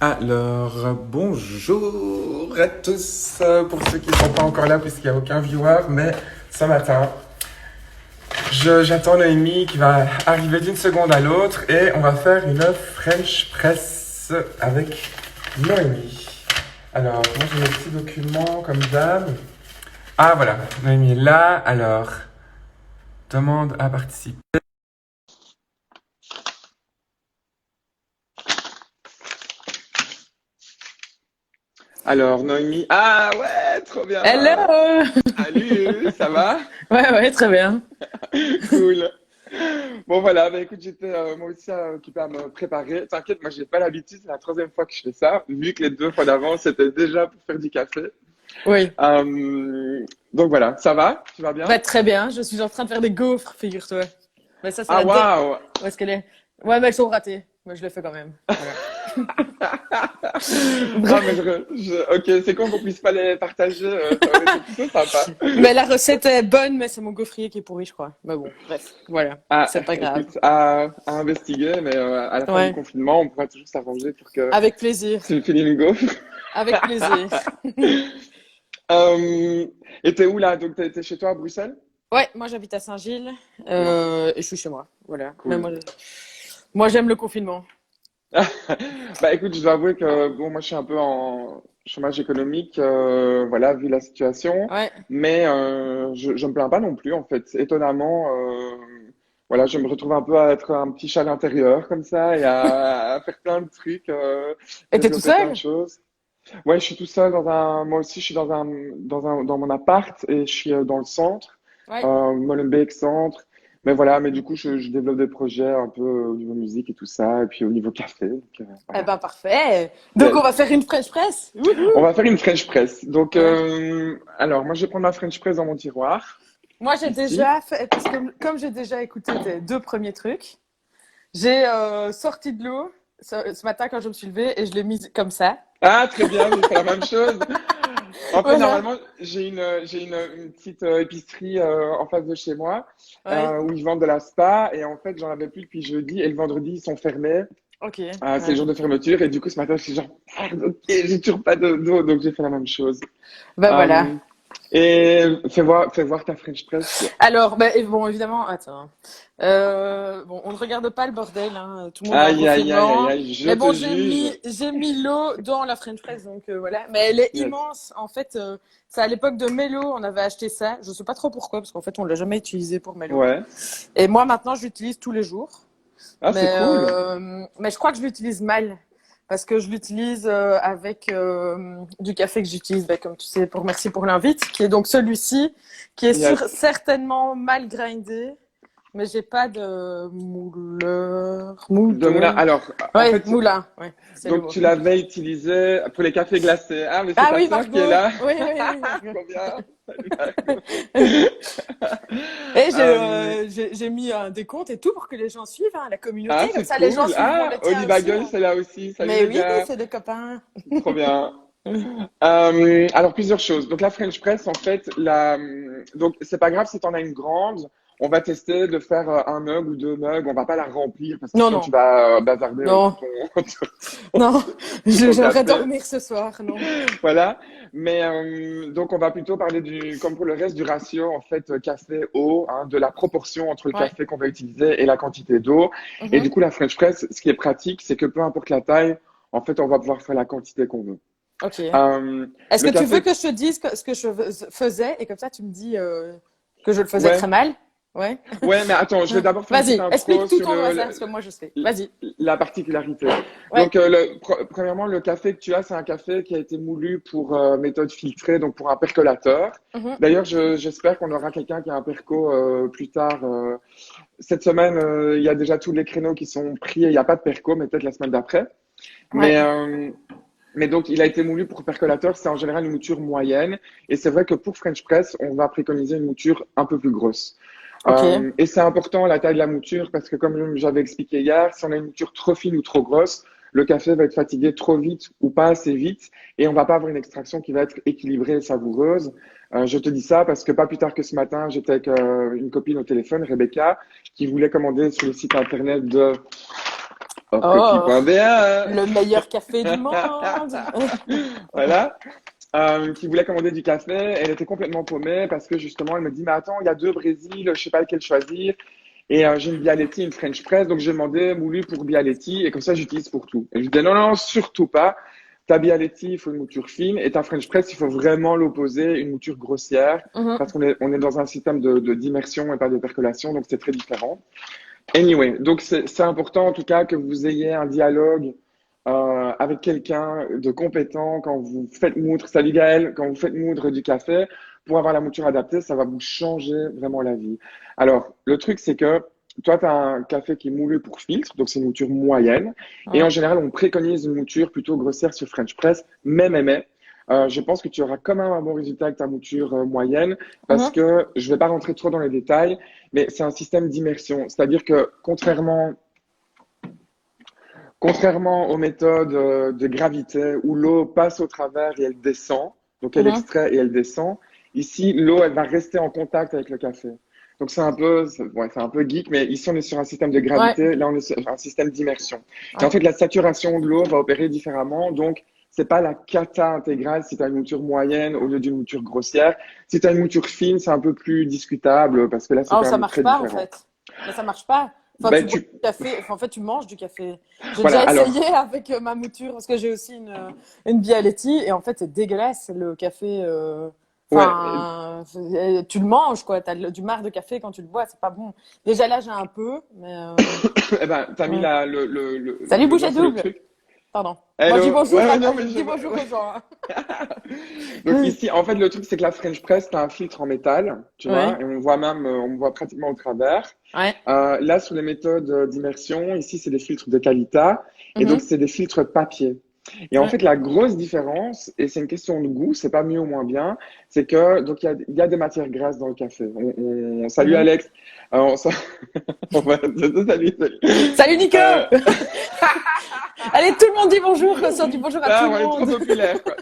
Alors, bonjour à tous, pour ceux qui ne sont pas encore là puisqu'il n'y a aucun viewer, mais ce matin, j'attends Noémie qui va arriver d'une seconde à l'autre et on va faire une French press avec Noémie. Alors, moi j'ai mes petits documents comme d'hab. Ah voilà, Noémie est là, alors, demande à participer. Alors, Noémie, ah ouais, trop bien. Hello! Salut, ça va? Ouais, ouais, très bien. Cool. Bon voilà, bah écoute, j'étais moi aussi occupée à me préparer. T'inquiète, moi j'ai pas l'habitude, c'est la troisième fois que je fais ça, vu que les deux fois d'avant c'était déjà pour faire du café. Oui, Donc voilà, ça va? Tu vas bah, bien? très bien. Je suis en train de faire des gaufres, figure-toi. Mais ça, c'est Ah la dé... waouh! Où est-ce qu'elle est? Ouais, mais elles sont ratées. Mais je les fais quand même. Voilà. Ah Bref. mais ok, c'est con qu'on puisse pas les partager, ça aurait été plutôt sympa. Mais la recette est bonne, mais c'est mon gaufrier qui est pourri, je crois. Mais bon, bref, voilà. Ah, C'est pas grave. écoute, à investiguer, mais à la fin du Ouais, confinement, on pourra toujours s'arranger pour que avec plaisir. tu me files une gaufre. Avec plaisir. Euh, et t'es où là? Donc t'es chez toi à Bruxelles? Ouais, moi j'habite à Saint-Gilles Ouais, et je suis chez moi. Voilà. Mais cool. moi j'aime le confinement. Bah écoute, je dois avouer que bon, moi je suis un peu en chômage économique, voilà, vu la situation, Ouais. mais je me plains pas non plus en fait. Étonnamment, voilà, je me retrouve un peu à être un petit chat d'intérieur comme ça et à faire plein de trucs, Et t'es tout développer plein de seul? choses. Ouais, je suis tout seul moi aussi je suis dans mon appart et je suis dans le centre, Ouais. Molenbeek centre. Mais voilà, mais du coup je développe des projets un peu au niveau musique et tout ça, et puis au niveau café. Donc, Eh voilà. ben parfait. Donc on va Yes. faire une French press. On Wouhou. va faire une French press. Donc, Ouais. alors moi je vais prendre ma French press dans mon tiroir, Moi j'ai ici. déjà fait parce que comme j'ai déjà écouté tes deux premiers trucs, j'ai sorti de l'eau ce matin quand je me suis levée et je l'ai mise comme ça. Ah, très bien, j'ai fait la même chose. En fait, Voilà. normalement, une petite épicerie en face de chez moi Ouais. où ils vendent de la spa. Et en fait, j'en avais plus depuis jeudi. Et le vendredi, ils sont fermés. Ok. C'est le Ouais. jour de fermeture. Et du coup, ce matin, je suis genre, merde, ok, j'ai toujours pas d'eau. Donc, j'ai fait la même chose. Ben voilà. Euh, et fais voir ta French press. Alors, ben, bon, évidemment, attends. Bon, on ne regarde pas le bordel, hein. Tout le monde est en Aïe, aïe, aïe, aïe, confinement. aïe, je Mais te bon, juge. j'ai mis l'eau dans la French press, donc voilà. Mais elle est Yes. immense. En fait, c'est à l'époque de Mélo, on avait acheté ça. Je sais pas trop pourquoi, parce qu'en fait, on l'a jamais utilisé pour Mélo. Ouais. Et moi, maintenant, je l'utilise tous les jours. Ah, c'est cool. Mais je crois que je l'utilise mal. Parce que je l'utilise avec du café que j'utilise, ben, comme tu sais, pour Merci pour l'invite, qui est donc celui-ci, qui est Yes. certainement mal grindé, mais j'ai pas de De moulin. moudon. Alors, en Ouais, fait, moulin, ouais, c'est le donc mot. tu l'avais utilisé pour les cafés glacés. Ah, mais c'est Ah ta oui, sœur qui est Margot. là. Oui, oui, oui, Margot. Trop bien. Salut, Margot. Et Euh, j'ai mis un décompte et tout pour que les gens suivent hein, la communauté, ah, comme c'est ça les gens cool. suivront Ah, le Oli tien aussi. Bagel, Hein. c'est là aussi. Salut Mais les oui, gars. c'est des copains. Trop bien. Alors plusieurs choses. Donc la French Press, en fait, donc c'est pas grave si t'en as une grande. On va tester de faire un mug ou deux mugs. On va pas la remplir parce que Non, sinon non, tu vas bazarder tout non. Non, tout ton j'aimerais café. dormir ce soir, non. Voilà. Mais donc on va plutôt parler comme pour le reste du ratio en fait café-eau, hein, de la proportion entre le Ouais. café qu'on va utiliser et la quantité d'eau. Et du Mhm. coup la French Press, ce qui est pratique, c'est que peu importe la taille, en fait on va pouvoir faire la quantité qu'on veut. Ok. Euh, Est-ce le que tu veux café, que je te dise ce que je faisais et comme ça tu me dis que je le faisais très ouais, mal? Ouais. ouais, mais attends, je vais d'abord faire une petite Vas-y, intro explique tout sur ton hasard, parce que moi je sais. Vas-y. la particularité. Ouais. Donc, premièrement, le café que tu as, c'est un café qui a été moulu pour méthode filtrée, donc pour un percolateur. Mhm. D'ailleurs, j'espère qu'on aura quelqu'un qui a un perco plus tard. Cette semaine, il y a déjà tous les créneaux qui sont pris. Il n'y a pas de perco, mais peut-être la semaine d'après. Ouais. Mais, euh, mais donc, il a été moulu pour percolateur. C'est en général une mouture moyenne. Et c'est vrai que pour French Press, on va préconiser une mouture un peu plus grosse. Ok. Et c'est important la taille de la mouture parce que comme j'avais expliqué hier, si on a une mouture trop fine ou trop grosse, le café va être fatigué trop vite ou pas assez vite et on va pas avoir une extraction qui va être équilibrée et savoureuse. Je te dis ça parce que pas plus tard que ce matin, j'étais avec une copine au téléphone, Rebecca, qui voulait commander sur le site internet Oh, Coffee.be. le meilleur café du monde. Voilà. Qui voulait commander du café. Elle était complètement paumée parce que justement, elle me dit, mais attends, il y a deux Brésil, je sais pas lequel choisir. Et j'ai une Bialetti, une French Press, donc j'ai demandé moulu pour Bialetti et comme ça j'utilise pour tout. Et je dis non, non, surtout pas. Ta Bialetti, il faut une mouture fine et ta French Press, il faut vraiment l'opposer, une mouture grossière Mhm. parce qu'on est dans un système d'immersion et pas de percolation, donc c'est très différent. Anyway, donc c'est important en tout cas que vous ayez un dialogue avec quelqu'un de compétent quand vous faites moudre. Salut Gaël, quand vous faites moudre du café, pour avoir la mouture adaptée, ça va vous changer vraiment la vie. Alors, le truc, c'est que toi, tu as un café qui est moulu pour filtre, donc c'est une mouture moyenne. Et en Ouais. général, on préconise une mouture plutôt grossière sur French Press, mais. Je pense que tu auras quand même un bon résultat avec ta mouture moyenne parce Mhm. que je ne vais pas rentrer trop dans les détails, mais c'est un système d'immersion. C'est-à-dire que contrairement aux méthodes de gravité où l'eau passe au travers et elle descend, donc elle Mhm. extrait et elle descend, ici, l'eau, elle va rester en contact avec le café. Donc c'est un peu geek, mais ici on est sur un système de Ouais. gravité, là on est sur un système d'immersion. Et en Ouais. fait, la saturation de l'eau va opérer différemment, donc c'est pas la cata intégrale si tu as une mouture moyenne au lieu d'une mouture grossière. Si tu as une mouture fine, c'est un peu plus discutable parce que là c'est Oh, quand ça même marche très pas en différent. fait. Mais ça marche pas. Enfin, tu Ben bois tu du café. Enfin, en fait, tu manges du café. J'ai voilà, déjà alors essayé avec ma mouture parce que j'ai aussi une Bialetti et en fait, c'est dégueulasse le café. ouais, Enfin, tu le manges quoi. T'as du marc de café quand tu le bois, c'est pas bon. Déjà là, j'ai un peu, mais eh ben, t'as mis ouais. Salut le doigt boucher sur le double. truc. Pardon. Moi, je dis Hello. bonjour Ouais, ouais, non, mais dis bonjour aux gens, hein. Donc ici, en fait, le truc, c'est que la French Press, t'as un filtre en métal, tu vois, Ouais. et on me voit pratiquement au travers. Ouais. Là, sur les méthodes d'immersion, ici, c'est des filtres de Kalita, et donc Mhm. c'est des filtres papier. Et en Ouais. fait, la grosse différence, et c'est une question de goût, c'est pas mieux ou moins bien, c'est que donc il y a des matières grasses dans le café. Salut Mhm. Alex. On, s'en- salut, salut. Salut Nico! Euh, Allez, tout le monde dit bonjour, comme ça on dit bonjour à tout Ah, le on est trop monde. populaire, quoi.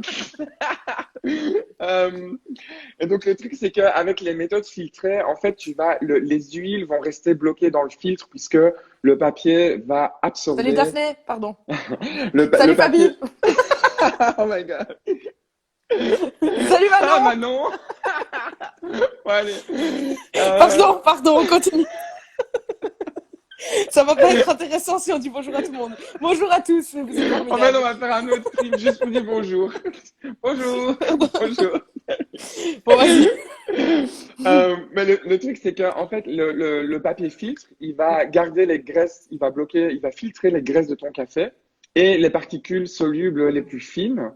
Euh, et donc, le truc, c'est qu'avec les méthodes filtrées, en fait, les huiles vont rester bloquées dans le filtre puisque le papier va Salut absorber Daphné, pardon. le Salut papier. Fabie. Oh my God. Salut Ah, Manon. Manon. Bon, allez. Euh, Pardon, on continue. Ça va pas être intéressant si on dit bonjour à tout le monde. Bonjour à tous, vous êtes En fait, on formidables. va faire un autre stream juste pour dire bonjour. Bonjour. Bonjour. Bon, vas-y. Mais le truc, c'est qu'en fait, le papier filtre, il va garder les graisses, il va filtrer les graisses de ton café et les particules solubles les plus fines,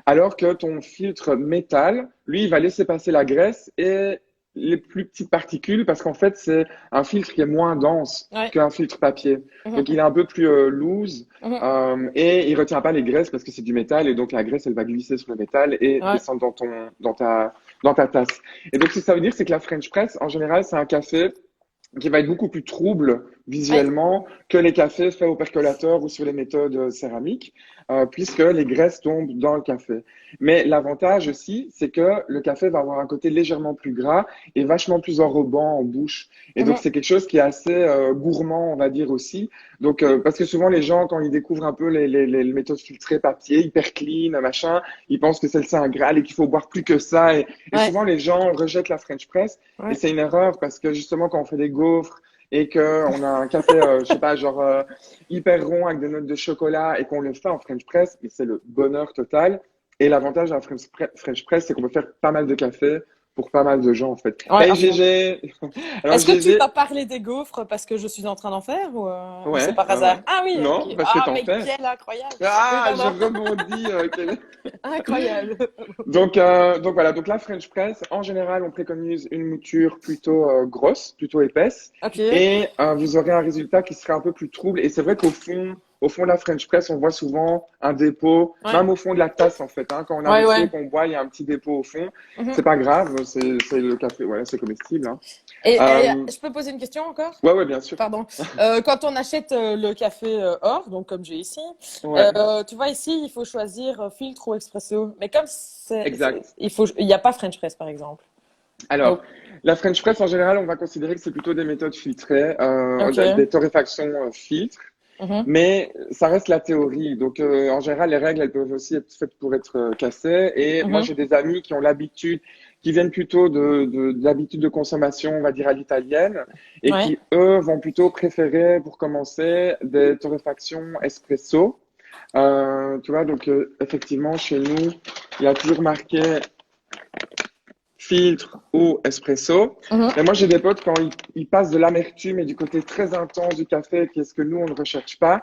alors que ton filtre métal, lui, il va laisser passer la graisse et les plus petites particules, parce qu'en fait, c'est un filtre qui est moins dense Ouais. qu'un filtre papier. Mhm, Donc, il est un peu plus loose mhm. et il retient pas les graisses parce que c'est du métal et donc la graisse, elle va glisser sur le métal et Ouais. descendre dans ta tasse. Et donc, ce que ça veut dire, c'est que la French Press, en général, c'est un café qui va être beaucoup plus trouble Ouais. visuellement que les cafés faits au percolateur ou sur les méthodes céramiques, puisque les graisses tombent dans le café. Mais l'avantage aussi, c'est que le café va avoir un côté légèrement plus gras et vachement plus enrobant en bouche. Et donc, Mhm. c'est quelque chose qui est assez gourmand, on va dire aussi. Donc, parce que souvent, les gens, quand ils découvrent un peu les méthodes filtrées papier, hyper clean, machin, ils pensent que c'est un Graal et qu'il faut boire plus que ça. Et Ouais. souvent, les gens rejettent la French Press. Et Ouais. c'est une erreur parce que justement, quand on fait des gaufres et qu'on a un café, je sais pas, genre hyper rond avec des notes de chocolat et qu'on le fait en French Press, mais c'est le bonheur total. Et l'avantage de la French Press, c'est qu'on peut faire pas mal de café pour pas mal de gens en fait. Ouais, Hey à fond. GG! Alors Est-ce que tu GG, m'as parlé des gaufres parce que je suis en train d'en faire ou c'est ouais, par ouais, hasard? ouais. Ah oui, Non, ok. parce que Ah, t'en mais fais. quel incroyable. Oui, Ah, je pardon. rebondis. Incroyable. Donc voilà, donc la French Press, en général, on préconise une mouture plutôt grosse, plutôt épaisse, Ok. et vous aurez un résultat qui sera un peu plus trouble. Et c'est vrai au fond de la French Press, on voit souvent un dépôt, Ouais. même au fond de la tasse en fait. Hein, quand on a Ouais, moussé ouais. et qu'on boit, il y a un petit dépôt au fond. Mhm. C'est pas grave, c'est le café, voilà, c'est comestible. Hein. Et Euh, je peux poser une question encore? ouais, ouais, bien sûr. Pardon. Quand on achète le café or, donc comme j'ai ici, Ouais, tu vois ici, il faut choisir filtre ou expresso. Mais comme exact. il n'y a pas French press par exemple. Alors, Donc, la French Press, en général, on va considérer que c'est plutôt des méthodes filtrées, ok. des torréfactions filtres. Mhm. mais ça reste la théorie. Donc, en général, les règles, elles peuvent aussi être faites pour être cassées. Et moi, Mhm. j'ai des amis qui ont l'habitude, qui viennent plutôt de l'habitude de consommation, on va dire, à l'italienne, et Ouais. qui, eux, vont plutôt préférer, pour commencer, des torréfactions espresso. Tu vois, donc, effectivement, chez nous, il y a toujours marqué filtre ou espresso. Mhm. Et moi, j'ai des potes, quand ils passent de l'amertume et du côté très intense du café, qui est ce que nous, on ne recherche pas,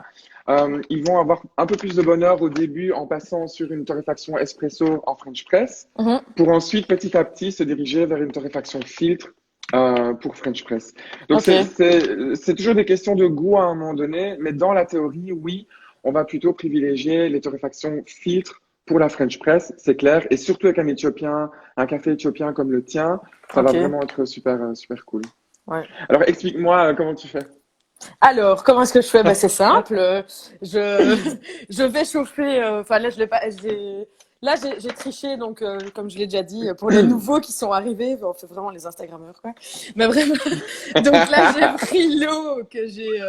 ils vont avoir un peu plus de bonheur au début en passant sur une torréfaction espresso en French press, Mhm. pour ensuite, petit à petit, se diriger vers une torréfaction filtre pour French press. Donc, Ok. c'est toujours des questions de goût à un moment donné, mais dans la théorie, oui, on va plutôt privilégier les torréfactions filtres pour la French press, c'est clair, et surtout avec un café éthiopien comme le tien, ça va Ok. vraiment être super, super cool. Ouais. Alors, explique-moi comment tu fais. Alors, comment est-ce que je fais? Bah, c'est simple. Je, je vais chauffer. Enfin, là, je l'ai pas. Là, j'ai triché. Donc, comme je l'ai déjà dit, pour les nouveaux qui sont arrivés, on fait vraiment les Instagrammeurs, quoi. Mais vraiment. Donc là, j'ai pris l'eau que j'ai.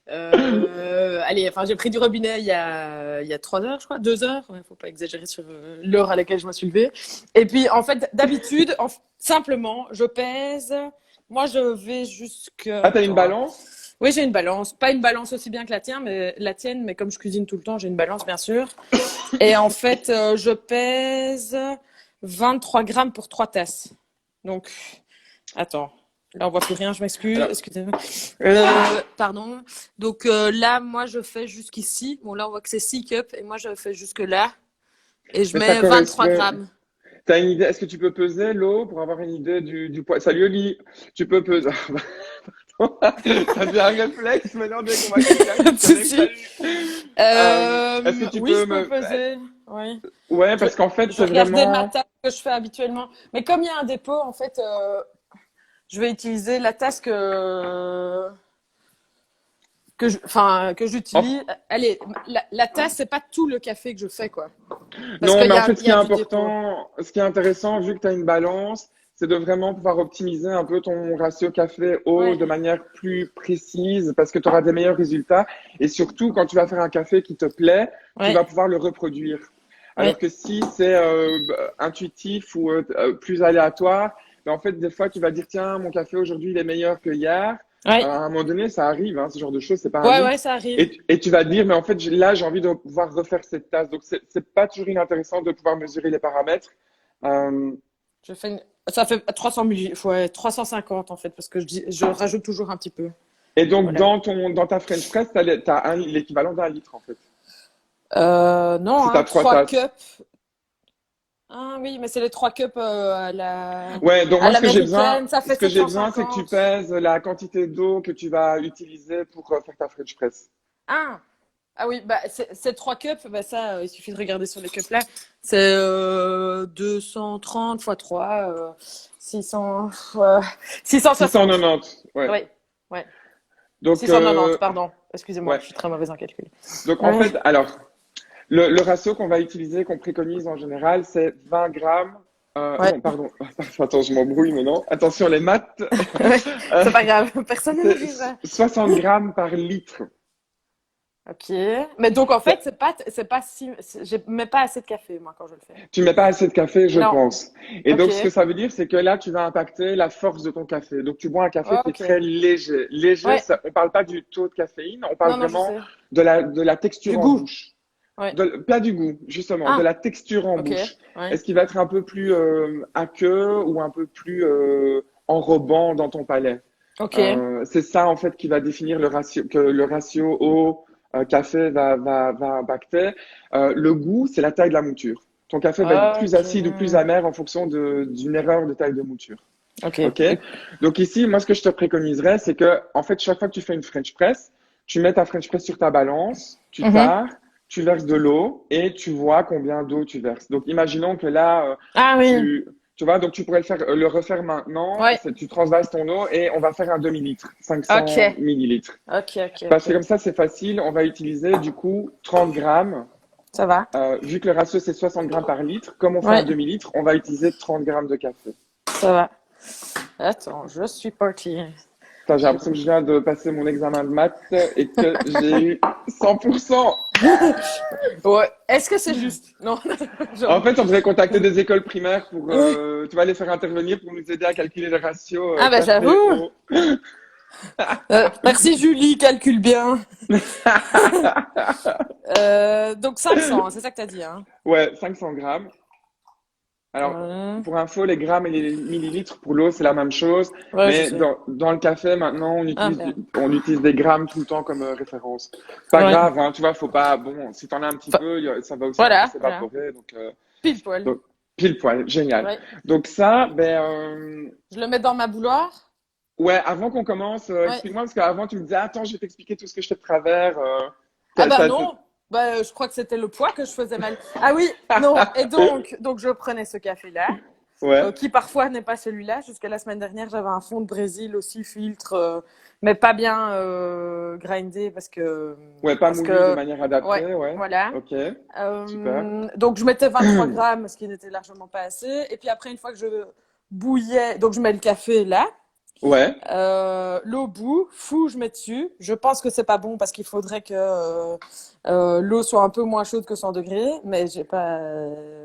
Allez, enfin, j'ai pris du robinet il y a 3 heures, je crois, 2 heures. Ouais, faut pas exagérer sur l'heure à laquelle je me suis levée. Et puis, en fait, d'habitude, simplement, je pèse. Moi, je vais jusque. Ah, t'as une Attends, hein. balance? Oui, j'ai une balance. Pas une balance aussi bien que la tienne, mais comme je cuisine tout le temps, j'ai une balance, bien sûr. Et en fait, je pèse 23 grammes pour 3 tasses. Donc, attends. Là, on voit plus rien, je m'excuse. Alors, Excusez-moi. Pardon. Donc là, moi, je fais jusqu'ici. Bon, là, on voit que c'est 6 cups. Et moi, je fais jusque là. Et je mais ça mets 23 correspond. grammes. T'as une idée? Est-ce que tu peux peser l'eau pour avoir une idée du poids? Salut Oli, tu peux peser. Ça devient un réflexe maintenant dès qu'on voit quelqu'un Pas qui de se connecte. souci. Salut. Est-ce que tu Oui, peux je peux me... peser. Oui. Ouais, Je, parce qu'en fait, je c'est regardais ma vraiment... tasse que je fais habituellement. Mais comme il y a un dépôt, en fait, je vais utiliser la tasse que en- j'utilise. Allez, la tasse, c'est pas tout le café que je fais, quoi. Parce Non, qu'il mais y en a, fait, ce il qui y est a du dépôt. important, ce qui est intéressant, vu que tu as une balance, c'est de vraiment pouvoir optimiser un peu ton ratio café-eau Ouais, de manière plus précise parce que tu auras des meilleurs résultats. Et surtout, quand tu vas faire un café qui te plaît, tu ouais, vas pouvoir le reproduire. Alors ouais, que si c'est intuitif ou plus aléatoire, ben en fait, des fois, tu vas dire, tiens, mon café aujourd'hui, il est meilleur que hier. ouais, À un moment donné, ça arrive, hein, ce genre de choses, c'est pas un ouais, mythe. ça arrive. Et tu vas te dire, mais en fait, là, j'ai envie de pouvoir refaire cette tasse. Donc, c'est pas toujours inintéressant de pouvoir mesurer les paramètres. Euh, Je fais ça fait 300 ouais, 350 en fait, parce que je rajoute toujours un petit peu. et donc, Voilà. dans ta French press, t'as l'équivalent d'un litre, en fait. Non, Si hein, t'as trois 3 tasses. cups. Ah oui, mais c'est les 3 cups Ouais, donc à moi, l'américaine, ça ce fait que j'ai besoin, c'est que tu 750. pèses la quantité d'eau que tu vas utiliser pour faire ta French press. Ah, ah oui, bah c'est 3 cups, bah ça, il suffit de regarder sur les cups là. C'est 230 fois 3, 600, 660. 690, ouais. Oui, ouais. Donc, 690, pardon. Excusez-moi, ouais. je suis très mauvaise en calcul. Donc, en Ouais. fait, alors, le ratio qu'on va utiliser, qu'on préconise en général, c'est 20 grammes. Ouais. Non, pardon. Attends, je m'embrouille maintenant. Attention, les maths. Ouais, Euh, c'est pas grave, personne ne nous c'est jugera. 60 grammes par litre. Ok. Mais donc en fait, c'est pas si, je mets pas assez de café moi quand je le fais. Tu mets pas assez de café, je Non. pense. Et Ok. donc, ce que ça veut dire, c'est que là, tu vas impacter la force de ton café. Donc, tu bois un café qui est Ok. très léger. Léger, Ouais. ça, on parle pas du taux de caféine, on parle Non, non, je vraiment sais. de la texture Du en goût. bouche. Ouais. Pas du goût, justement, de Ah. la texture en Ok. bouche. Ouais. Est-ce qu'il va être un peu plus aqueux ou un peu plus enrobant dans ton palais? Ok. C'est ça, en fait, qui va définir que le ratio eau café va impacter. Le goût, c'est la taille de la mouture. Ton café va être plus Ok. acide ou plus amer en fonction d'une erreur de taille de mouture. Ok. OK? Donc ici, moi, ce que je te préconiserais, c'est que, en fait, chaque fois que tu fais une French press, tu mets ta French press sur ta balance, tu Mhm. pars, tu verses de l'eau et tu vois combien d'eau tu verses. Donc, imaginons que là, Ah oui. tu vois, donc tu pourrais le refaire maintenant. Ouais. Tu transvases ton eau et on va faire un demi-litre, 500 Ok. millilitres. Ok. Ok. Parce que Ok. comme ça, c'est facile. On va utiliser du coup 30 grammes. Ça va. Vu que le ratio c'est 60 grammes par litre, comme on fait un Ouais. demi-litre, on va utiliser 30 grammes de café. Ça va. Attends, je suis partie. Putain, j'ai l'impression que je viens de passer mon examen de maths et que j'ai eu 100%. Ouais. Est-ce que c'est juste? Non. Genre, En fait, on devrait contacter des écoles primaires pour, tu vas les faire intervenir pour nous aider à calculer les ratios. ah, bah, café, j'avoue. eau. Merci Julie, calcule bien. Donc 500, c'est ça que t'as dit, hein? Ouais, 500 grammes. Alors, Ouais, pour info, les grammes et les millilitres pour l'eau, c'est la même chose. ouais, je Mais sais. dans le café, maintenant, Ah, merde. on utilise des grammes tout le temps comme référence. C'est pas Ouais. grave, hein, tu vois, faut pas, bon, si t'en as un petit Enfin, peu, ça va aussi un peu voilà, voilà. s'évaporer. Pile poil. Donc, pile poil, génial. Ouais. Donc ça, Je le mets dans ma bouloire. ouais, avant qu'on commence, Ouais. explique-moi, parce qu'avant, tu me disais, attends, je vais t'expliquer tout ce que je fais de travers. Ah bah T'as- non. Bah, je crois que c'était le poids que je faisais mal. Ah oui, non. Et donc je prenais ce café-là. Ouais, Qui parfois n'est pas celui-là. Jusqu'à la semaine dernière, j'avais un fond de Brésil aussi, filtre, mais pas bien grindé ouais, pas parce moulu de que, manière ouais, adaptée, ouais. voilà. Ok, super. Donc je mettais 23 grammes, ce qui n'était largement pas assez. Et puis après, une fois que je bouillais, donc je mets le café là. Ouais, L'eau bout, fou, je mets dessus. Je pense que c'est pas bon parce qu'il faudrait que l'eau soit un peu moins chaude que 100 degrés, mais j'ai pas,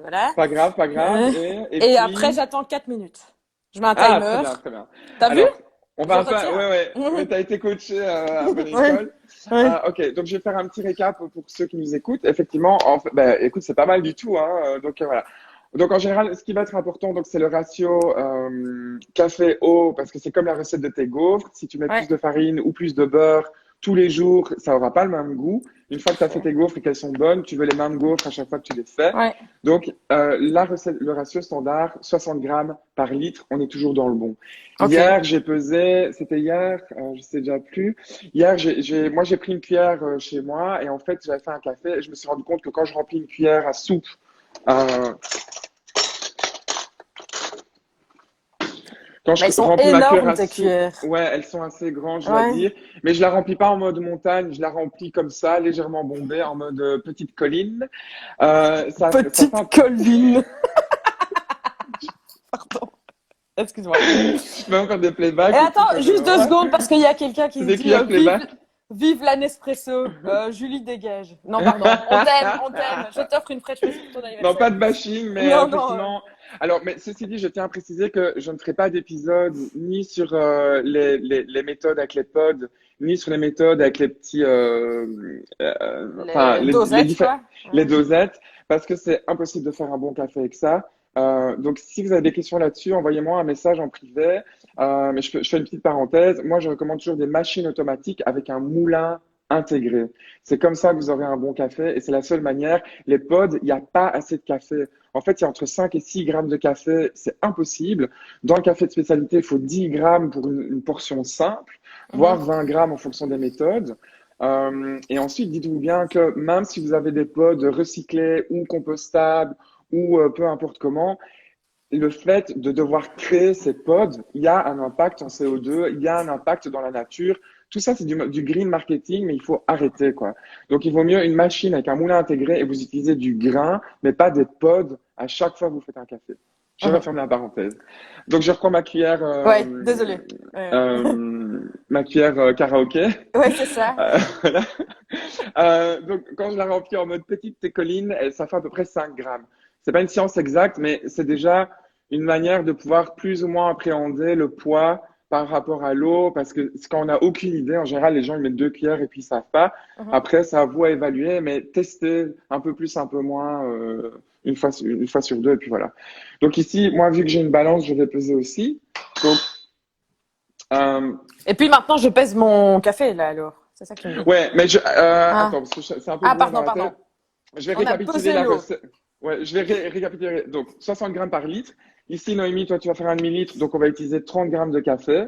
voilà. pas grave, pas grave. Euh, Et Et après, puis, j'attends 4 minutes. Je mets un ah, très timer. bien, très bien. T'as vu? Alors, on Je va un peu, retiens. ouais, t'as été coaché à bonne Ouais, école. ouais. Ok, donc je vais faire un petit récap pour ceux qui nous écoutent. Effectivement, bah, écoute, c'est pas mal du tout, hein. Donc voilà. Donc en général, ce qui va être important, donc c'est le ratio café-eau, parce que c'est comme la recette de tes gaufres. Si tu mets plus Ouais. de farine ou plus de beurre tous les jours, ça aura pas le même goût. Une fois que tu as fait tes gaufres et qu'elles sont bonnes, tu veux les mêmes gaufres à chaque fois que tu les fais. Ouais. Donc la recette, le ratio standard, 60 grammes par litre, on est toujours dans le bon. Ok. Hier, j'ai pesé, c'était hier, je sais déjà plus. Hier, moi, j'ai pris une cuillère chez moi et en fait, j'avais fait un café et je me suis rendu compte que quand je remplis une cuillère à soupe, euh, quand Bah, ils je sont remplis ma cuillère énormes, à tes soupe, cuillères. ouais, elles sont assez grandes, je dois Ouais. dire. Mais je la remplis pas en mode montagne, je la remplis comme ça, légèrement bombée, en mode petite colline. Ça fait Petite colline. Pardon. Excuse-moi. Je peux même faire des playbacks. Et et attends, tout, juste 2 ouais. secondes parce qu'il y a quelqu'un qui C'est se des dit cuillères vive, playback. vive la Nespresso. Julie dégage. Non, pardon. On t'aime, on t'aime. Je t'offre une French press pour ton Non, pas anniversaire. de bashing, mais Non, non. effectivement. Alors, mais ceci dit, je tiens à préciser que je ne ferai pas d'épisode ni sur les méthodes avec les pods, ni sur les méthodes avec les petits, enfin, Les dosettes, quoi. les dosettes, parce que c'est impossible de faire un bon café avec ça. Donc, si vous avez des questions là-dessus, envoyez-moi un message en privé. Mais je fais une petite parenthèse. Moi, je recommande toujours des machines automatiques avec un moulin intégré. C'est comme ça que vous aurez un bon café et c'est la seule manière. Les pods, il n'y a pas assez de café. En fait, il y a entre 5 et 6 grammes de café. C'est impossible. Dans le café de spécialité, il faut 10 grammes pour une portion simple, voire 20 grammes en fonction des méthodes. Et ensuite, dites-vous bien que même si vous avez des pods recyclés ou compostables ou peu importe comment, le fait de devoir créer ces pods, il y a un impact en CO2, il y a un impact dans la nature. Tout ça, c'est du green marketing, mais il faut arrêter, quoi. Donc, il vaut mieux une machine avec un moulin intégré et vous utilisez du grain, mais pas des pods à chaque fois que vous faites un café. Je referme la parenthèse. Donc, je reprends ma cuillère, Ouais, désolée. Ouais, ma cuillère karaoké. ouais, c'est ça. Voilà. Donc, quand je la remplis en mode petite técoline, ça fait à peu près 5 grammes. C'est pas une science exacte, mais c'est déjà une manière de pouvoir plus ou moins appréhender le poids par rapport à l'eau, parce que quand on n'a aucune idée, en général, les gens ils mettent 2 cuillères et puis ils savent pas. Après, c'est à vous à évaluer, mais testez un peu plus, un peu moins, une fois sur deux, et puis voilà. Donc ici, moi, vu que j'ai une balance, je vais peser aussi. Donc, Et puis maintenant, je pèse mon café, là, alors. C'est ça que tu me dis. ouais, mais attends, parce que c'est un peu brouillon dans la Pardon. tête. Je vais On a récapituler pesé la l'eau. recette. Ouais, je vais récapituler. Donc, 60 grammes par litre. Ici, Noémie, toi, tu vas faire un demi-litre, donc on va utiliser 30 grammes de café.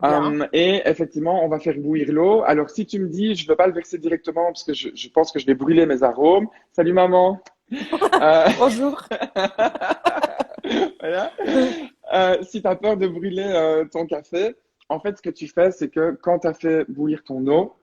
Bien. Et effectivement, on va faire bouillir l'eau. Alors, si tu me dis, je ne veux pas le verser directement parce que je pense que je vais brûler mes arômes. Salut, maman. Bonjour. Voilà. Si tu as peur de brûler ton café, en fait, ce que tu fais, c'est que quand tu as fait bouillir ton eau,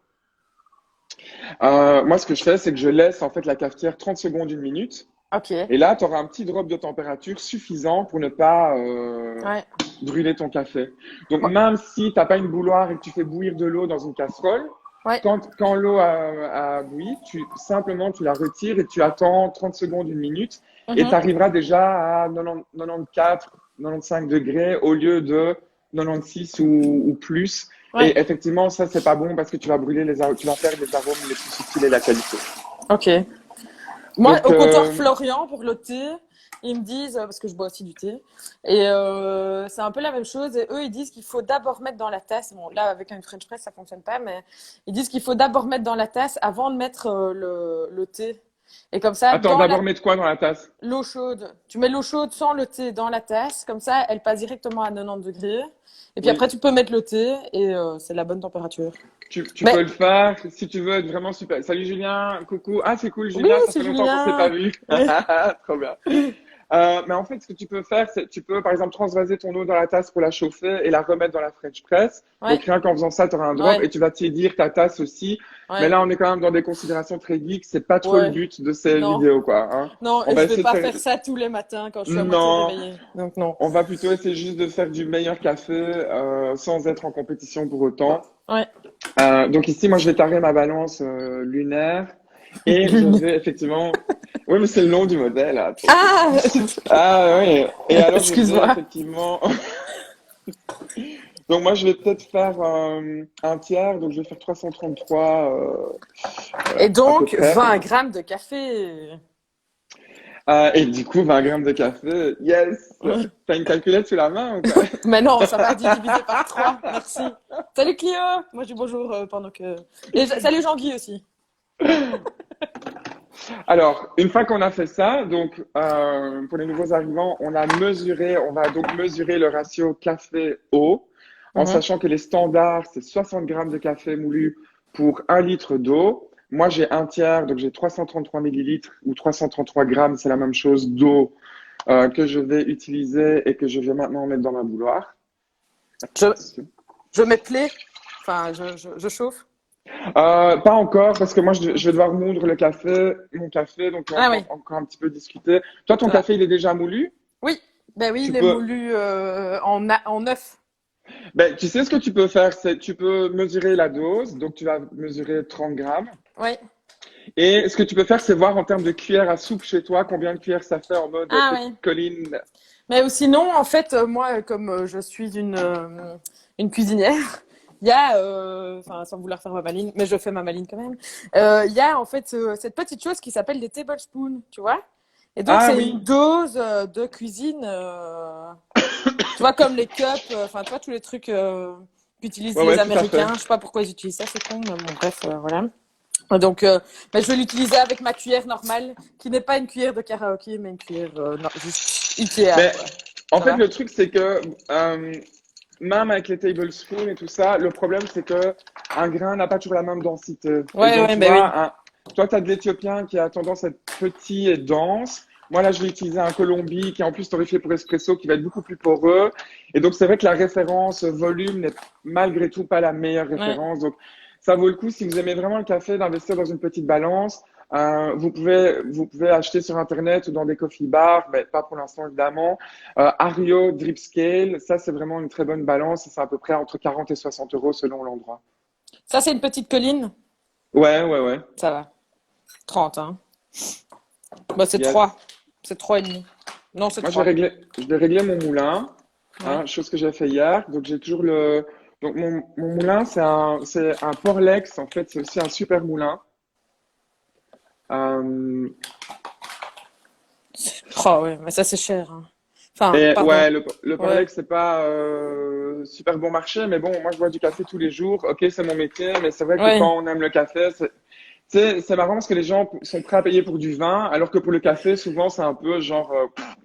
moi, ce que je fais, c'est que je laisse en fait la cafetière 30 secondes, une minute. Ok. Et là, tu auras un petit drop de température suffisant pour ne pas, Ouais. brûler ton café. Donc, Ouais. même si tu n'as pas une bouilloire et que tu fais bouillir de l'eau dans une casserole, Ouais. quand l'eau a bouilli, simplement tu la retires et tu attends 30 secondes, une minute, et tu Mhm. arriveras déjà à 94, 95 degrés au lieu de 96 ou plus. Ouais. Et effectivement, ça, c'est pas bon parce que tu vas brûler tu vas perdre les arômes les plus subtils et la qualité. Ok. Moi, Donc, au comptoir Florian, pour le thé, ils me disent, parce que je bois aussi du thé, et c'est un peu la même chose, et eux, ils disent qu'il faut d'abord mettre dans la tasse, bon, là, avec une French press, ça fonctionne pas, mais ils disent qu'il faut d'abord mettre dans la tasse avant de mettre le thé. Et comme ça, attends, dans d'abord mettre quoi dans la tasse? l'eau chaude, tu mets l'eau chaude sans le thé dans la tasse, comme ça, elle passe directement à 90 degrés, et puis Oui. après, tu peux mettre le thé, et c'est la bonne température. Tu peux Mais le faire si tu veux être vraiment super. Salut Julien, coucou. Ah, c'est cool, oui, Julien, ça c'est fait longtemps qu'on s'est pas Julien. vu. Trop bien. Mais en fait, ce que tu peux faire, c'est tu peux par exemple transvaser ton eau dans la tasse pour la chauffer et la remettre dans la French press. Ouais, Donc rien qu'en faisant ça, tu auras un drop ouais, et tu vas tiédir ta tasse aussi. Mais ouais, là, on est quand même dans des considérations très geeks. C'est pas trop le ouais. but de ces Non. vidéos, quoi. Hein. Non, On et va je vais essayer de pas faire. faire ça tous les matins quand je suis à moitié Non, réveillée. Donc non. on va plutôt essayer juste de faire du meilleur café sans être en compétition pour autant. Ouais. Donc ici, moi, je vais tarer ma balance lunaire et je vais effectivement. Oui, mais c'est le nom du modèle. Attends. Ah! Ah oui. Et alors, je vais Excuse-moi. effectivement. Donc moi, je vais peut-être faire un tiers. Donc je vais faire 333 Et à peu donc, près. 20 grammes de café. Et du coup, 20 grammes de café. Yes! T'as une calculette sous la main ou quoi? Mais non, ça m'a dit diviser par 3. Merci. Salut Clio! Moi, je dis bonjour pendant que. Et salut Jean-Guy aussi. Alors, une fois qu'on a fait ça, donc pour les nouveaux arrivants, on va donc mesurer le ratio café-eau, en Mhm. sachant que les standards, c'est 60 grammes de café moulu pour 1 litre d'eau. Moi, j'ai un tiers, donc j'ai 333 millilitres ou 333 grammes, c'est la même chose d'eau que je vais utiliser et que je vais maintenant mettre dans ma bouilloire. Je, je mets play. Enfin, je chauffe. Pas encore, parce que moi, je vais devoir moudre mon café, donc on Ah va oui, encore un petit peu discuter. Toi, ton ça va. café, il est déjà moulu? Oui, ben oui, Tu il est peux, moulu en œuf. ben, tu sais ce que tu peux faire, c'est tu peux mesurer la dose, donc tu vas mesurer 30 grammes. Oui. Et ce que tu peux faire, c'est voir en termes de cuillère à soupe chez toi, combien de cuillères ça fait en mode Ah oui. petite colline. Mais sinon, en fait, moi, comme je suis une cuisinière, il y a, enfin, sans vouloir faire ma maline, mais je fais ma maline quand même, il y a en fait cette petite chose qui s'appelle des tablespoons, tu vois? Et donc, Ah c'est oui, une dose de cuisine, tu vois, comme les cups, enfin, tu vois, tous les trucs qu'utilisent ouais, les ouais, tout à Américains. fait. Je sais pas pourquoi ils utilisent ça, c'est con, mais bon, bref, voilà. Donc, mais je vais l'utiliser avec ma cuillère normale, qui n'est pas une cuillère de karaoké, mais une cuillère non, juste Ikea, Mais quoi. en Ça fait, va? le truc, c'est que même avec les tablespoons et tout ça, le problème, c'est que un grain n'a pas toujours la même densité. Et Ouais, donc, ouais, tu mais oui. vois, toi, tu as de l'Éthiopien qui a tendance à être petit et dense. Moi, là, je vais utiliser un Colombie qui est en plus torréfié pour espresso, qui va être beaucoup plus poreux. Et donc, c'est vrai que la référence volume n'est malgré tout pas la meilleure Ouais. référence. Donc, ça vaut le coup, si vous aimez vraiment le café, d'investir dans une petite balance. Vous pouvez acheter sur Internet ou dans des coffee bars, mais pas pour l'instant, évidemment. Ario Drip Scale, ça, c'est vraiment une très bonne balance. C'est à peu près entre 40 et 60 euros selon l'endroit. Ça, c'est une petite colline. Ouais, ouais, ouais. Ça va. 30, hein. Bah, c'est Yes. 3. C'est 3 et demi. Non, c'est Moi, 3. je vais régler mon moulin, Oui. hein, chose que j'ai fait hier. Donc, j'ai toujours donc, mon moulin, c'est un Porlex. En fait, c'est aussi un super moulin. Euh, Oh, ouais, mais ça, c'est cher, hein. Enfin, et pardon. ouais, le Ouais. Porlex, c'est pas super bon marché, mais bon, moi, je bois du café tous les jours. Ok, c'est mon métier, mais c'est vrai que Ouais. quand on aime le café, c'est marrant parce que les gens sont prêts à payer pour du vin, alors que pour le café, souvent, c'est un peu genre,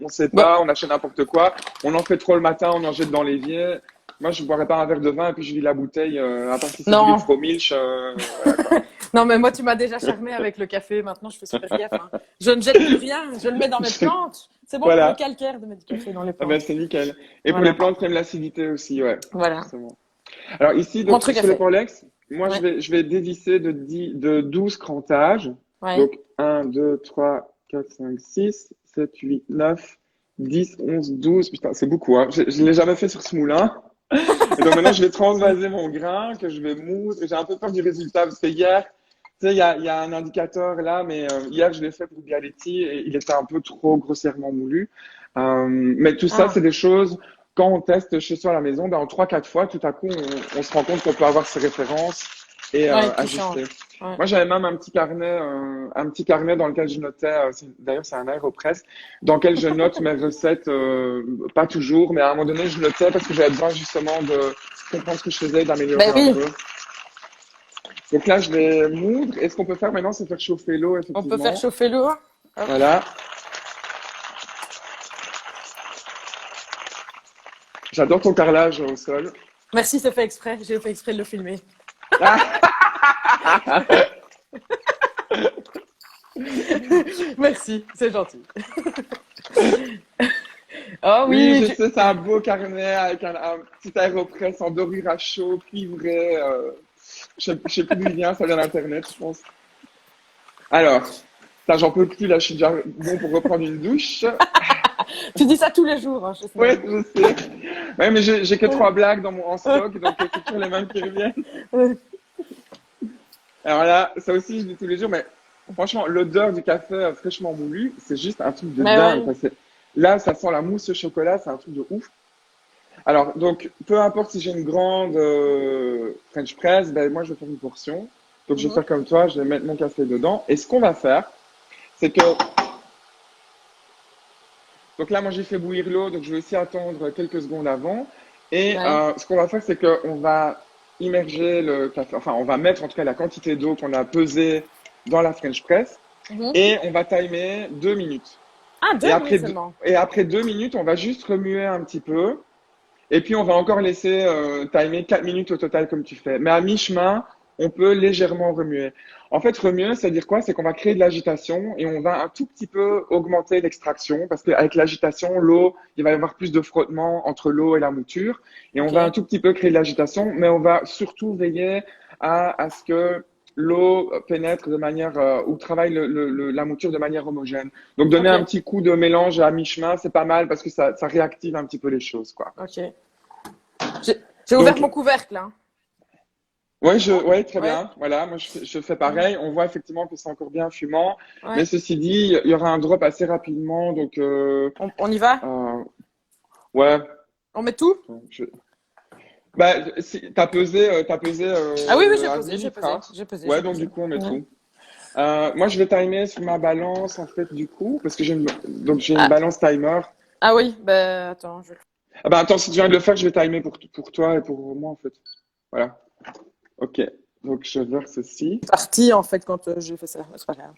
on sait Bah, pas, on achète n'importe quoi, on en fait trop le matin, on en jette dans l'évier. Moi, je boirais pas un verre de vin et puis je vis la bouteille, à part si c'est du non. Litromilch, voilà quoi. Non, mais moi, tu m'as déjà charmé avec le café. Maintenant, je fais super gaffe, hein. Je ne jette plus rien. Je le mets dans mes plantes. C'est bon pour le Voilà, calcaire de mettre du café dans les ah ben, plantes. c'est nickel. Et pour les Voilà. plantes qui aiment l'acidité aussi, ouais, Voilà. justement. Alors ici, donc, Montre le sur le café. Porlex, moi, Ouais. je vais dévisser de 12 crantages. Ouais. Donc, 1, 2, 3, 4, 5, 6, 7, 8, 9, 10, 11, 12, putain, c'est beaucoup, hein. Je ne l'ai jamais fait sur ce moulin. Et donc maintenant, je vais transvaser mon grain, que je vais moudre. J'ai un peu peur du résultat, parce que hier, tu sais, il y a un indicateur là, mais hier, je l'ai fait pour Bialetti et il était un peu trop grossièrement moulu. Mais tout ça, c'est Ah, des choses, quand on teste chez soi à la maison, ben, en 3-4 fois, tout à coup, on se rend compte qu'on peut avoir ses références et ouais, qui ajuster. change. Ouais. Moi, j'avais même un petit carnet dans lequel je notais, d'ailleurs, c'est un AeroPress, dans lequel je note mes recettes, pas toujours, mais à un moment donné, je notais parce que j'avais besoin justement de comprendre ce que je faisais, d'améliorer Ben un oui, peu. Donc là, je vais moudre. Et ce qu'on peut faire maintenant, c'est faire chauffer l'eau, on peut faire effectivement. chauffer l'eau. Hop. Voilà. J'adore ton carrelage au sol. Merci, c'est fait exprès. J'ai fait exprès de le filmer. Merci, c'est gentil. Oh Oui, oui, je sais, c'est un beau carnet avec un petit AeroPress en dorure à chaud, cuivré. Je sais plus d'où il vient, ça vient d'Internet, je pense. Alors, ça, j'en peux plus, là, je suis déjà bon pour reprendre une douche. tu dis ça tous les jours, hein, je Oui, sais. je sais. Ouais, mais j'ai que 3 blagues en stock, donc c'est toujours les mêmes qui reviennent. Alors là, ça aussi, je dis tous les jours, mais franchement, l'odeur du café fraîchement moulu, c'est juste un truc de Mais dingue. ouais. Là, ça sent la mousse au chocolat, c'est un truc de ouf. Alors, donc, peu importe si j'ai une grande French press, ben, moi, je vais faire une portion. Donc, je vais Mhm. faire comme toi, je vais mettre mon café dedans. Et ce qu'on va faire, c'est que, donc là, moi, j'ai fait bouillir l'eau, donc je vais aussi attendre quelques secondes avant. Et Ouais. ce qu'on va faire, c'est qu'on va immerger le café, enfin, on va mettre en tout cas la quantité d'eau qu'on a pesée dans la French press. Mhm. Et on va timer 2 minutes. Ah, Et 2 minutes après, seulement. et après 2 minutes, on va juste remuer un petit peu. Et puis, on va encore laisser timer 4 minutes au total comme tu fais. Mais à mi-chemin, on peut légèrement remuer. En fait, remuer, ça veut dire quoi? C'est qu'on va créer de l'agitation et on va un tout petit peu augmenter l'extraction parce qu'avec l'agitation, l'eau, il va y avoir plus de frottement entre l'eau et la mouture. Et on Ok. va un tout petit peu créer de l'agitation, mais on va surtout veiller à ce que l'eau pénètre de manière, ou travaille la mouture de manière homogène. Donc, donner un Ok. petit coup de mélange à mi-chemin, c'est pas mal parce que ça réactive un petit peu les choses, quoi. Ok. J'ai ouvert Donc, mon couvercle, hein. ouais, très Ouais. bien. Voilà, moi je fais Mhm. pareil. On voit effectivement que c'est encore bien fumant, mais Ouais. ceci dit, il y aura un drop assez rapidement, donc On y va? ouais. On met tout? Je... Bah, si, t'as pesé Ah oui, oui, à 10 litres, hein. j'ai Ouais, donc pesé. du coup on met Ouais. tout. Moi je vais timer sur ma balance en fait du coup, parce que j'ai une Ah, balance timer. ah oui, ben attends, Ah bah attends, si tu viens de le faire, je vais timer pour toi et pour moi en fait. Voilà. Ok. Donc je verse ceci. partie en fait quand j'ai fait ça. C'est pas grave.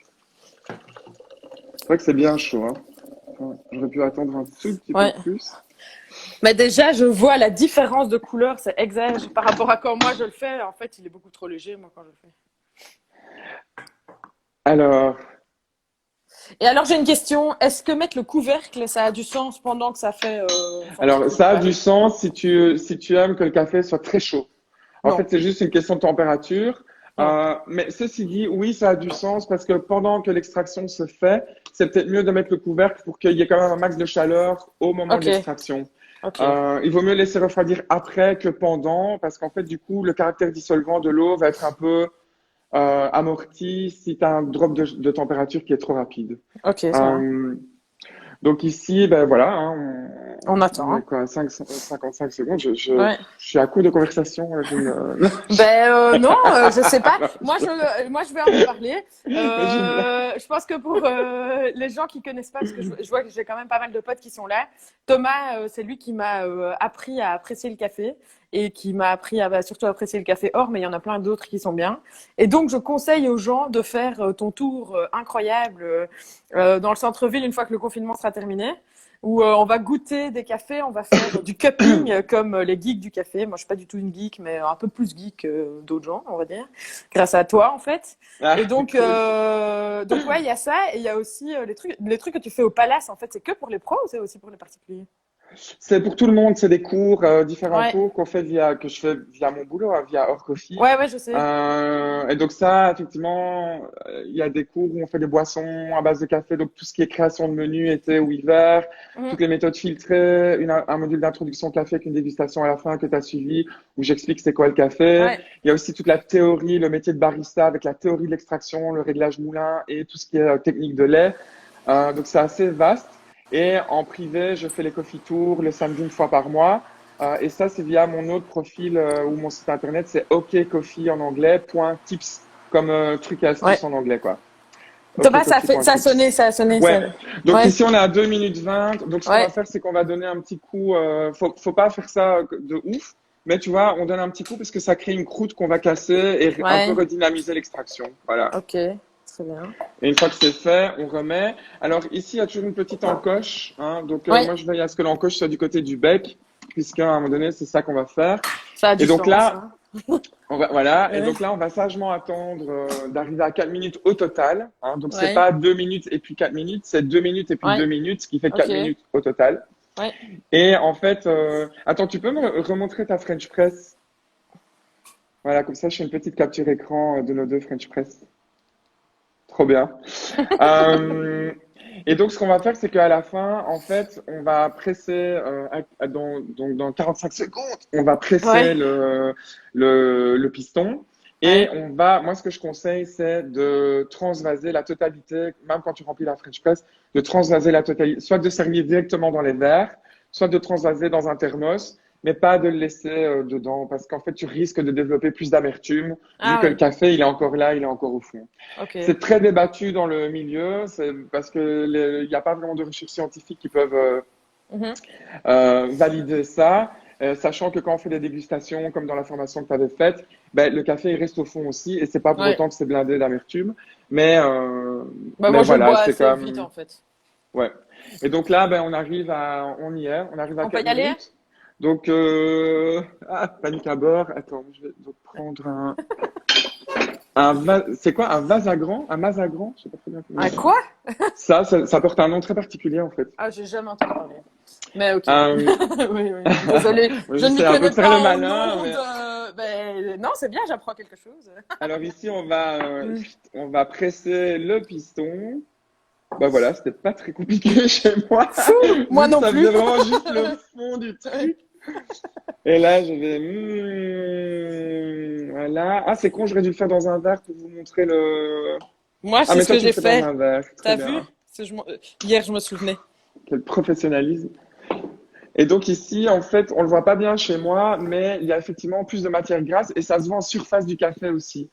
C'est vrai que c'est bien chaud, hein. Ouais, j'aurais pu attendre un tout petit peu Ouais. plus. Mais déjà, je vois la différence de couleur, c'est exagère par rapport à quand moi je le fais. En fait, il est beaucoup trop léger, moi, quand je le fais. Alors, Et alors, j'ai une question. Est-ce que mettre le couvercle, ça a du sens pendant que ça fait, enfin, que ça alors, cuit ou ça a pas? du sens si tu aimes que le café soit très chaud. En Non. fait, c'est juste une question de température. Non. Mais ceci dit, oui, ça a du sens parce que pendant que l'extraction se fait, c'est peut-être mieux de mettre le couvercle pour qu'il y ait quand même un max de chaleur au moment de Ok. l'extraction. Ok. Il vaut mieux laisser refroidir après que pendant parce qu'en fait, du coup, le caractère dissolvant de l'eau va être un peu amorti si tu as un drop de température qui est trop rapide. Ok, ça va. Euh, Donc ici, ben voilà, hein, On on attend, est hein. quoi, 55 secondes. Je Ouais. suis à court de conversation. Là, Ben non, je sais pas. Moi, je vais en parler. j'ai une blague. Je pense que pour les gens qui connaissent pas, parce que je vois que j'ai quand même pas mal de potes qui sont là. Thomas, c'est lui qui m'a appris à apprécier le café et qui m'a appris à surtout apprécier le café or, mais il y en a plein d'autres qui sont bien. Et donc, je conseille aux gens de faire ton tour incroyable dans le centre-ville une fois que le confinement sera terminé où on va goûter des cafés, on va faire du cupping comme les geeks du café. Moi, je suis pas du tout une geek, mais un peu plus geek que d'autres gens, on va dire, grâce à toi en fait. Ah, Et donc, cool. ouais, il y a ça, et il y a aussi les trucs que tu fais au Palace. En fait, c'est que pour les pros ou c'est aussi pour les particuliers? C'est pour tout le monde, c'est des cours, différents Ouais, cours que je fais via mon boulot, hein, via Hors Coffee. ouais, ouais, je sais. Et donc ça, effectivement, il y a des cours où on fait des boissons à base de café, donc tout ce qui est création de menus été ou hiver, Mhm. toutes les méthodes filtrées, un module d'introduction au café avec une dégustation à la fin que tu as suivi, où j'explique c'est quoi le café. Ouais, Il y a aussi toute la théorie, le métier de barista avec la théorie de l'extraction, le réglage moulin et tout ce qui est technique de lait. Donc c'est assez vaste. Et en privé, je fais les coffee tours le samedi une fois par mois. Et ça, c'est via mon autre profil ou mon site internet, c'est okcoffee en anglais, point tips, comme truc et ouais. astuces en anglais, quoi. Thomas, ça a sonné, Okcoffee.tips. ça a sonné, Ouais. ça. Donc Ouais, ici, on est à 2 minutes 20. Donc ce qu'on va ouais, faire, c'est qu'on va donner un petit coup. Faut pas faire ça de ouf. Mais tu vois, on donne un petit coup parce que ça crée une croûte qu'on va casser et un peu ouais. redynamiser l'extraction. Voilà. Ok, très bien. Et une fois que c'est fait, on remet. Alors ici, il y a toujours une petite encoche, hein. Donc Ouais, moi, je veille à ce que l'encoche soit du côté du bec, puisqu'à un moment donné, c'est ça qu'on va faire. ça a Et du donc sens, là, hein. voilà. Et Ouais, donc là, on va sagement attendre d'arriver à 4 minutes au total, hein. Donc c'est ouais, pas 2 minutes et puis 4 minutes, c'est 2 minutes et puis ouais. 2 minutes, ce qui fait 4 Ok, minutes au total. ouais. Et en fait, attends, tu peux me remontrer ta French press? Voilà, comme ça, je fais une petite capture écran de nos deux French press. Trop bien. Euh, et donc, ce qu'on va faire, c'est qu'à la fin, en fait, on va presser, donc dans 45 secondes, on va presser Ouais, le piston. Et ouais. moi, ce que je conseille, c'est de transvaser la totalité, même quand tu remplis la French press, de transvaser la totalité, soit de servir directement dans les verres, soit de transvaser dans un thermos, mais pas de le laisser dedans, parce qu'en fait, tu risques de développer plus d'amertume, vu Ah que le ouais, café, il est encore là, il est encore au fond. ok. C'est très débattu dans le milieu, c'est parce que il n'y a pas vraiment de recherches scientifiques qui peuvent Mhm. valider ça, sachant que quand on fait des dégustations, comme dans la formation que tu avais faite, ben, le café il reste au fond aussi, et c'est pas pour Ouais. autant que c'est blindé d'amertume, mais Bah, mais moi, je le voilà, bois c'est assez vite, comme en fait. ouais. Et donc là, ben on y est, on arrive à On peut 4 y aller? minutes. Donc panique à bord. Attends, je vais donc prendre c'est quoi un vasagran, un masagran, je sais pas très bien comment on Un dit. quoi? Ça porte un nom très particulier en fait. Ah, j'ai jamais entendu parler. Mais ok. Euh, Oui, oui. Désolée, Moi, je ne m'y j'essaie un peu connais de faire pas le en malin, nom mais de. Ben, non, c'est bien, j'apprends quelque chose. alors ici Mm. on va presser le piston. Bah voilà, c'était pas très compliqué chez moi, Fou, moi vu que non ça plus. faisait vraiment juste le fond du Ouais. truc. Et là, je vais voilà. Ah, c'est con, j'aurais dû le faire dans un verre pour vous montrer le. Moi, Ah, c'est mais ce toi, que tu le j'ai fais dans fait. un verre, très T'as vu? bien. Hier, je me souvenais. Quel professionnalisme. Et donc ici, en fait, on le voit pas bien chez moi, mais il y a effectivement plus de matière grasse et ça se voit en surface du café aussi.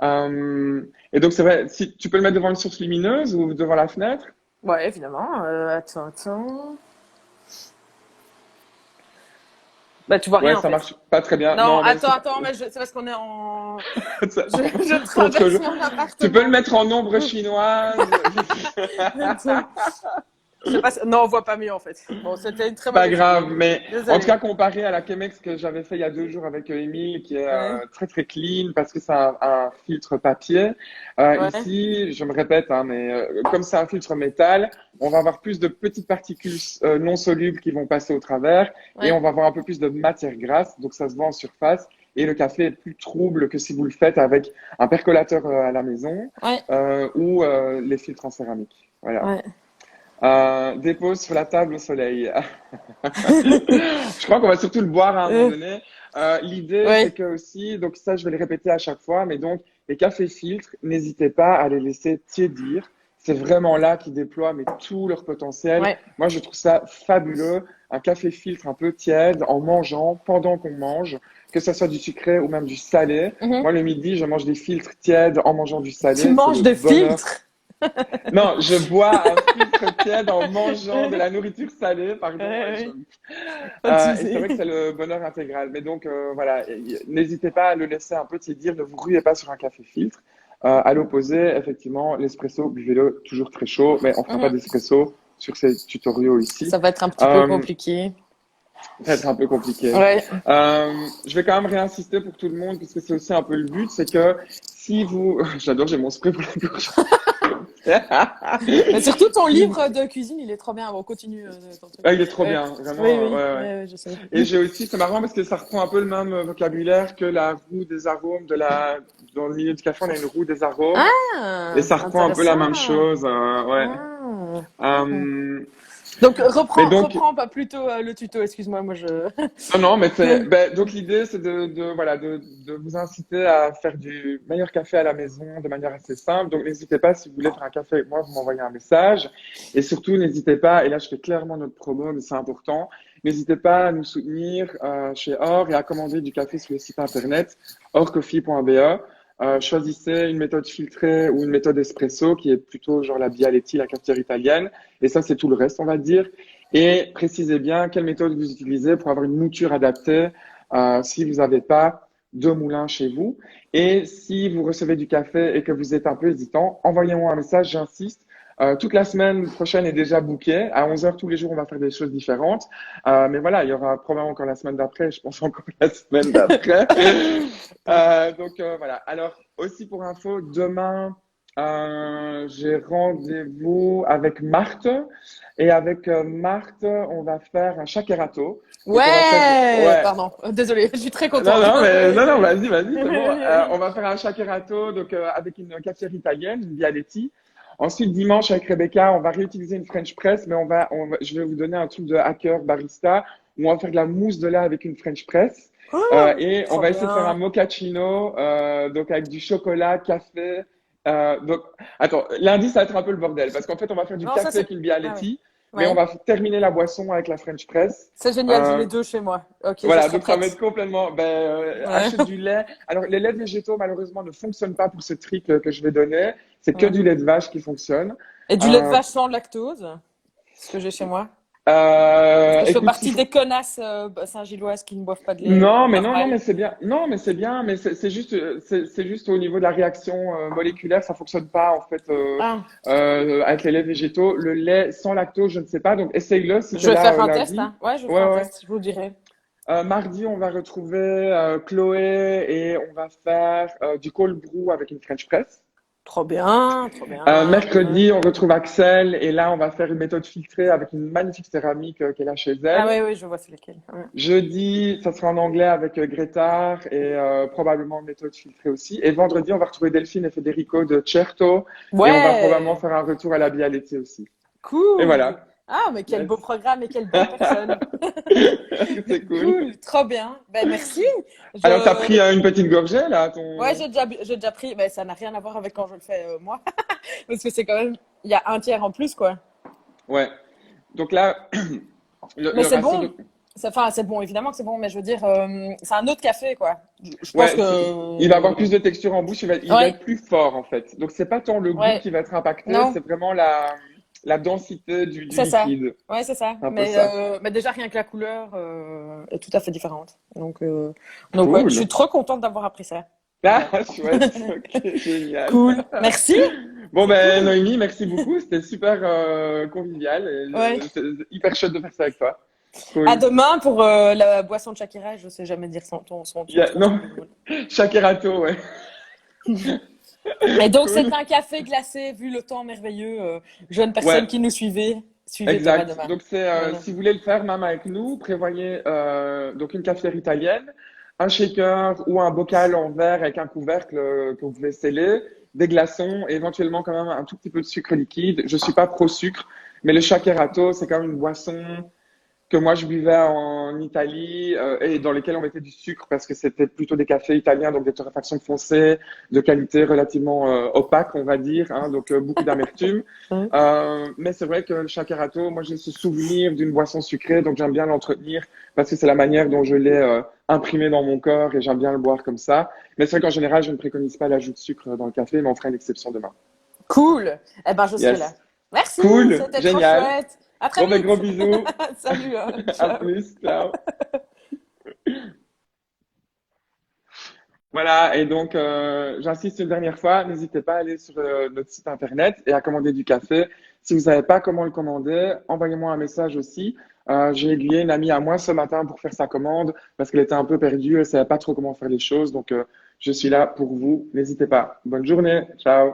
Et donc c'est vrai, si tu peux le mettre devant une source lumineuse ou devant la fenêtre. Ouais, évidemment. Attends. Bah, tu vois Ouais, rien en ça fait. marche pas très bien. Non, Non, mais attends, mais c'est parce qu'on est en. c'est Je contre-jour. traverse mon Tu peux le appartement. mettre en ombre chinoise. Attends. Je sais pas non, on voit pas mieux en fait. Bon, c'était une très Pas mauvaise idée. grave, mais en tout Désolée. cas, comparé à la Chemex que j'avais fait il y a 2 jours avec Émile, qui est Ouais, très très clean parce que c'est un filtre papier, ouais, ici, je me répète, hein, mais comme c'est un filtre métal, on va avoir plus de petites particules non solubles qui vont passer au travers et ouais, on va avoir un peu plus de matière grasse, donc ça se voit en surface. Et le café est plus trouble que si vous le faites avec un percolateur à la maison ouais, ou les filtres en céramique. Voilà. ouais. Dépose sur la table au soleil. Je crois qu'on va surtout le boire à un moment Euh, donné. L'idée, c'est ouais. que aussi, donc ça, je vais le répéter à chaque fois, mais donc les cafés filtres, n'hésitez pas à les laisser tiédir. C'est vraiment là qu'ils déploient mais tout leur potentiel. Ouais. Moi, je trouve ça fabuleux. Un café filtre un peu tiède en mangeant, pendant qu'on mange, que ce soit du sucré ou même du salé. Mhm. Moi, le midi, je mange des filtres tièdes en mangeant du Tu salé. C'est manges le des bonheur. filtres? Non, je bois un filtre tiède en mangeant de la nourriture salée, Ouais, pardon. ouais. Pas de Et c'est souci. vrai que c'est le bonheur intégral. Mais donc, voilà, n'hésitez pas à le laisser un peu tiédir, ne vous ruez pas sur un café filtre. À l'opposé, effectivement, l'espresso, buvez-le toujours très chaud, mais on fera pas Mhm. d'espresso sur ces tutoriaux ici. Ça va être un petit peu Euh, compliqué. Ça va être un peu compliqué. Ouais. Je vais quand même réinsister pour tout le monde, parce que c'est aussi un peu le but, c'est que si vous... J'adore, j'ai mon spray pour la gorge. Mais surtout ton livre de cuisine, il est trop bien. Bon, continue ton truc. Ah, il est trop Ouais. bien, vraiment. Oui, oui, Ouais, ouais. je sais. Et j'ai aussi, c'est marrant parce que ça reprend un peu le même vocabulaire que la roue des arômes dans le milieu du café, on a une roue des arômes. Et Ah, ça reprend un peu la même intéressant. chose, ouais. Ah. Euh, Donc, mais donc, reprends pas plutôt le tuto, excuse-moi, moi je. non, non, mais donc l'idée, c'est voilà, de vous inciter à faire du meilleur café à la maison de manière assez simple. Donc, n'hésitez pas, si vous voulez faire un café avec moi, vous m'envoyez un message. Et surtout, n'hésitez pas, et là, je fais clairement notre promo, mais c'est important, n'hésitez pas à nous soutenir chez Or et à commander du café sur le site internet orcoffee.be. Choisissez une méthode filtrée ou une méthode espresso qui est plutôt genre la Bialetti, la cafetière italienne. Et ça, c'est tout le reste, on va dire. Et précisez bien quelle méthode vous utilisez pour avoir une mouture adaptée si vous n'avez pas de moulin chez vous. Et si vous recevez du café et que vous êtes un peu hésitant, envoyez-moi un message, j'insiste. Toute la semaine prochaine est déjà bookée. À 11 heures tous les jours, on va faire des choses différentes. Mais voilà, il y aura probablement encore la semaine d'après. Je pense encore la semaine d'après. Voilà. Alors, aussi pour info, demain, j'ai rendez-vous avec Marthe. Et avec Marthe, on va faire un shakerato. Donc, on va faire, Ouais, ouais. pardon, désolée, je suis très Non, contente. non, mais, non, non, vas-y, c'est bon. On va faire un shakerato, donc, avec une cafetière italienne, une Bialetti. Ensuite, dimanche, avec Rebecca, on va réutiliser une French press, mais je vais vous donner un truc de hacker barista où on va faire de la mousse de lait avec une French press. Et on Trop va essayer de faire un bien. mochaccino, donc avec du chocolat, café. Donc, attends, lundi, ça va être un peu le bordel parce qu'en fait, on va faire du Non, ça café c'est. avec une Ah ouais. Bialetti, mais on Ouais. va terminer la boisson avec la French press. C'est génial, j'ai Euh, les deux chez moi. Ok, je voilà, serai donc ça va être prête. complètement. Ouais. Achète du lait. Alors, les laits végétaux, malheureusement, ne fonctionnent pas pour ce trick que je vais donner. C'est que Ouais. du lait de vache qui fonctionne. Et du lait de Euh, vache sans lactose, ce que j'ai chez moi. Parce que je fais Écoute, si partie des connasses Saint-Gilloises qui ne boivent pas de lait non, mais non, mais normal. c'est bien. Non, mais c'est bien, mais c'est juste au niveau de la réaction moléculaire, ça fonctionne pas en fait Ah, avec les laits végétaux. Le lait sans lactose, je ne sais pas. Donc essaye-le si je t'es vais là faire un test, lundi. hein. Ouais, je ferai Ouais, un ouais. test, je vous dirai. Mardi, on va retrouver Chloé et on va faire du cold brew avec une French press. Trop bien, trop bien. Ouais. Mercredi, on retrouve Axel et là, on va faire une méthode filtrée avec une magnifique céramique qu'elle a chez Ah elle. ouais, oui, je vois c'est lesquels. Ouais. Jeudi, ça sera en anglais avec Greta et probablement une méthode filtrée aussi. Et vendredi, on va retrouver Delphine et Federico de Certo et on va probablement Ouais, faire un retour à la Bialetti aussi. Et cool. voilà. Ah, mais quel beau Yes. programme et quelle belle personne. C'est cool. Cool, trop bien. Ben merci. Alors, t'as pris Je... une petite gorgée là, Ouais, ton. j'ai déjà pris. Ben, ça n'a rien à voir avec quand je le fais moi. Parce que c'est quand même. Il y a un tiers en plus, quoi. Ouais. Donc là, Mais le c'est ratio bon. de. Enfin, c'est bon, évidemment que c'est bon, mais je veux dire, c'est un autre café, quoi. Je pense Ouais, il va avoir que. plus de texture en bouche, il va Ouais, être plus fort en fait. Donc c'est pas tant le goût ouais. qui va être impacté, Non, c'est vraiment la densité du c'est ça. liquide. Ouais, c'est ça. C'est un peu ça. Mais déjà, rien que la couleur est tout à fait différente. Donc ouais, je suis Cool. trop contente d'avoir appris ça. Ah, chouette. Ok, génial. Cool. Merci. Bon C'est ben cool. Noémie, merci beaucoup. C'était super convivial. Ouais. C'est hyper chouette de faire ça avec toi. À Cool. demain pour la boisson de Shakira. Je sais jamais dire son truc Non, de drôle. Shakerato, ouais. Et donc, c'est Cool. un café glacé, vu le temps merveilleux. Jeune Ouais, personne qui nous suivait, suivez Thomas exact. demain. Donc c'est Voilà. si vous voulez le faire même avec nous, prévoyez donc une cafetière italienne, un shaker ou un bocal en verre avec un couvercle que vous pouvez sceller, des glaçons et éventuellement quand même un tout petit peu de sucre liquide. Je suis pas pro sucre, mais le shakerato c'est quand même une boisson que moi je buvais en Italie et dans lesquels on mettait du sucre parce que c'était plutôt des cafés italiens, donc des torréfactions foncées, de qualité relativement opaque, on va dire, hein, donc beaucoup d'amertume. Hein. Mais c'est vrai que le shakerato, moi j'ai ce souvenir d'une boisson sucrée, donc j'aime bien l'entretenir parce que c'est la manière dont je l'ai imprimé dans mon corps et j'aime bien le boire comme ça. Mais c'est vrai qu'en général, je ne préconise pas l'ajout de sucre dans le café, mais on fera une exception demain. Cool. Eh ben, je serai là. Yes. Merci, Cool, c'était trop génial. chouette. À très Bon, ben gros vite. bisous. Salut. À Ciao. plus, ciao. Voilà, et donc j'insiste une dernière fois, n'hésitez pas à aller sur notre site internet et à commander du café. Si vous savez pas comment le commander, envoyez-moi un message aussi. J'ai aiguillé une amie à moi ce matin pour faire sa commande parce qu'elle était un peu perdue, elle savait pas trop comment faire les choses. Donc je suis là pour vous, n'hésitez pas. Bonne journée, ciao.